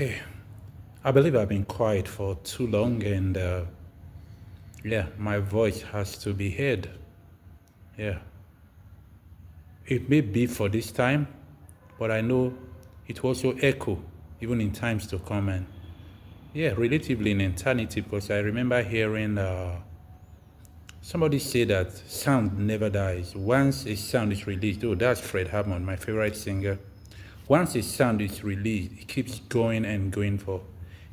Okay, I believe I've been quiet for too long, and my voice has to be heard. Yeah, it may be for this time, but I know it will also echo even in times to come, and relatively in eternity. Because I remember hearing somebody say that sound never dies. Once a sound is released, oh, that's Fred Hammond, my favorite singer. Once a sound is released, it keeps going and going for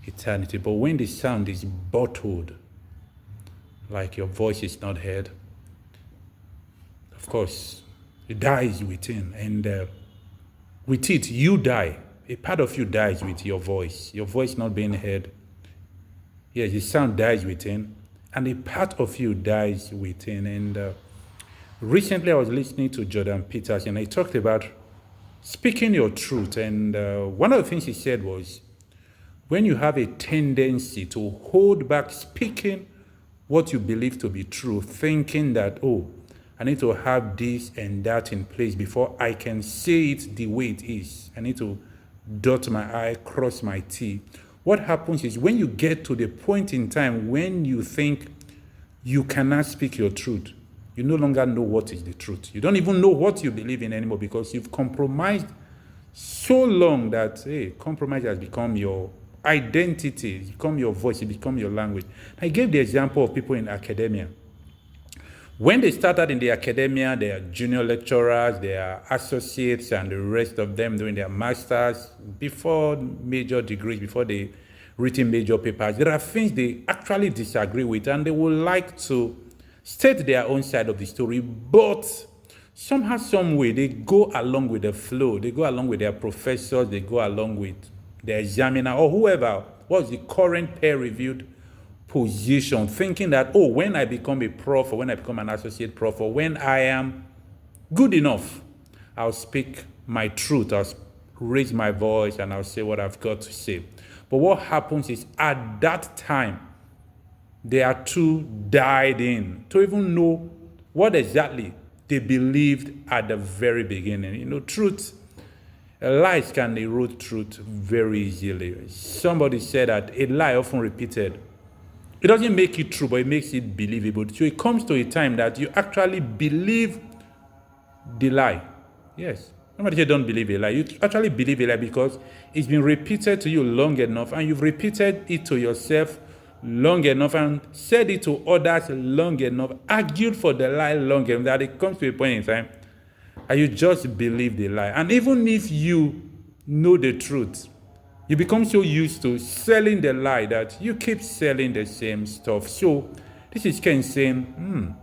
eternity. But when the sound is bottled, like your voice is not heard, of course, it dies within. And with it, you die. A part of you dies with your voice not being heard. Yes, the sound dies within, and a part of you dies within. And recently, I was listening to Jordan Peterson, and he talked about speaking your truth. And one of the things he said was, when you have a tendency to hold back speaking what you believe to be true, thinking that, oh, I need to have this and that in place before I can say it the way it is. I need to dot my I, cross my T. What happens is when you get to the point in time when you think you cannot speak your truth, you no longer know what is the truth. You don't even know what you believe in anymore because you've compromised so long that, compromise has become your identity, it's become your voice, it become your language. I gave the example of people in academia. When they started in the academia, they are junior lecturers, they are associates, and the rest of them doing their masters, before major degrees, before they written major papers. There are things they actually disagree with, and they would like to state their own side of the story, but somehow, some way, they go along with the flow. They go along with their professors, they go along with the examiner, or whoever was the current peer-reviewed position, thinking that, oh, when I become a prof, or when I become an associate prof, or when I am good enough, I'll speak my truth, I'll raise my voice, and I'll say what I've got to say. But what happens is, at that time, they are too died in to even know what exactly they believed at the very beginning. Truth, lies can erode truth very easily. Somebody said that a lie often repeated, it doesn't make it true, but it makes it believable. So it comes to a time that you actually believe the lie. Yes. Nobody say don't believe a lie. You actually believe a lie because it's been repeated to you long enough, and you've repeated it to yourself long enough and said it to others long enough, argued for the lie long enough that it comes to a point in time and you just believe the lie. And even if you know the truth, you become so used to selling the lie that you keep selling the same stuff. So this is Ken saying,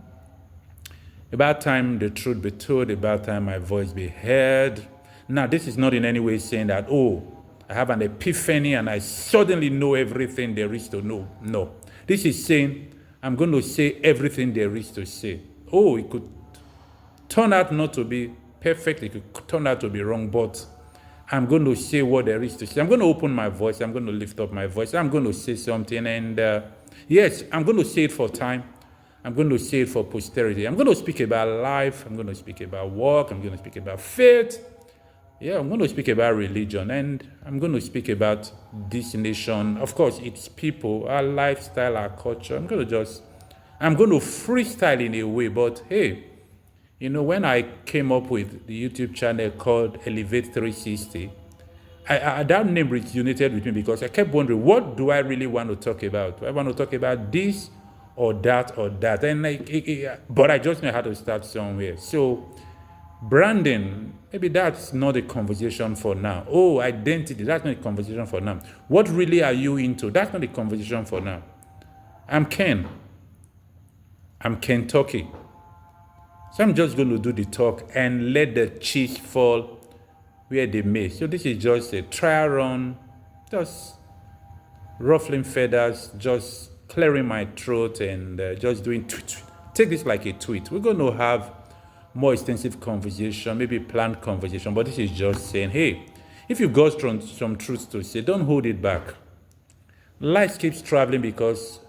about time the truth be told, about time my voice be heard. Now, this is not in any way saying that, oh, I have an epiphany and I suddenly know everything there is to know. No. This is saying, I'm going to say everything there is to say. Oh, it could turn out not to be perfect, it could turn out to be wrong, but I'm going to say what there is to say. I'm going to open my voice. I'm going to lift up my voice. I'm going to say something. And yes, I'm going to say it for time. I'm going to say it for posterity. I'm going to speak about life. I'm going to speak about work. I'm going to speak about faith. Yeah, I'm going to speak about religion. And I'm going to speak about this nation. Of course, it's people, our lifestyle, our culture. I'm going to freestyle in a way. But hey, when I came up with the YouTube channel called Elevate 360, that name resonated with me because I kept wondering, what do I really want to talk about? Do I want to talk about this or that or that? And but I just know how to start somewhere. So branding, maybe that's not a conversation for now. Oh, identity, that's not a conversation for now. What really are you into? That's not a conversation for now. I'm Ken Turkey. So I'm just going to do the talk and let the chips fall where they may. So this is just a trial run, just ruffling feathers, just clearing my throat and just doing tweet. Take this like a tweet. We're going to have more extensive conversation, maybe planned conversation, but this is just saying, hey, if you've got some truth to say, don't hold it back. Life keeps traveling because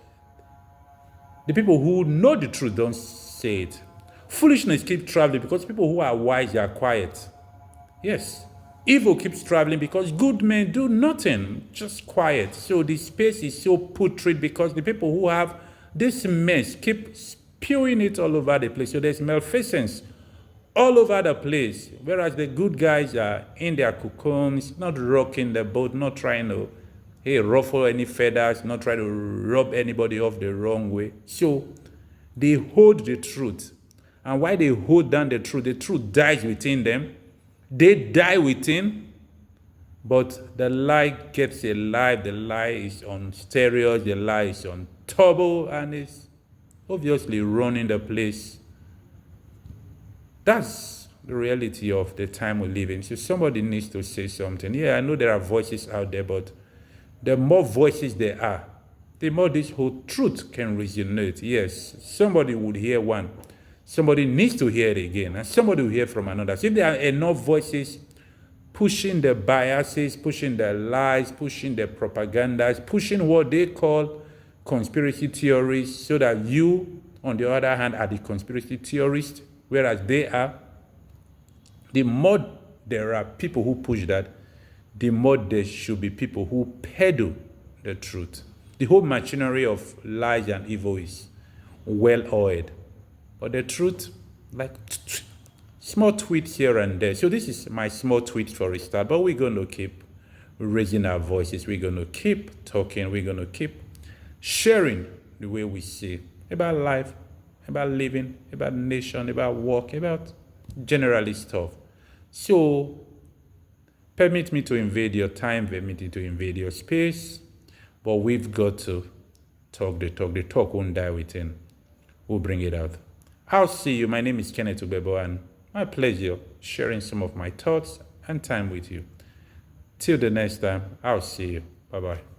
the people who know the truth don't say it. Foolishness keeps traveling because people who are wise are quiet. Yes, Evil keeps traveling because good men do nothing, just quiet. So the space is so putrid because the people who have this mess keep spewing it all over the place. So there's malfeasance all over the place. Whereas the good guys are in their cocoons, not rocking the boat, not trying to ruffle any feathers, not trying to rub anybody off the wrong way. So they hold the truth. And while they hold down the truth dies within them. They die within, but the lie gets alive. The lie is on steroids, the lie is on turbo, and it's obviously running the place. That's the reality of the time we live in. So somebody needs to say something. Yeah, I know there are voices out there, but the more voices there are, the more this whole truth can resonate. Yes, somebody would hear one. Somebody needs to hear it again, and somebody will hear from another. So if there are enough voices pushing the biases, pushing the lies, pushing the propagandas, pushing what they call conspiracy theories, so that you, on the other hand, are the conspiracy theorist, whereas they are, the more there are people who push that, the more there should be people who peddle the truth. The whole machinery of lies and evil is well oiled. But the truth, like small tweets here and there. So this is my small tweet for a start, but we're going to keep raising our voices. We're going to keep talking. We're going to keep sharing the way we see about life, about living, about nation, about work, about generally stuff. So permit me to invade your time, permit me to invade your space, but we've got to talk the talk. The talk won't die within. We'll bring it out. I'll see you. My name is Kenneth Ubebo, and my pleasure sharing some of my thoughts and time with you. Till the next time, I'll see you. Bye-bye.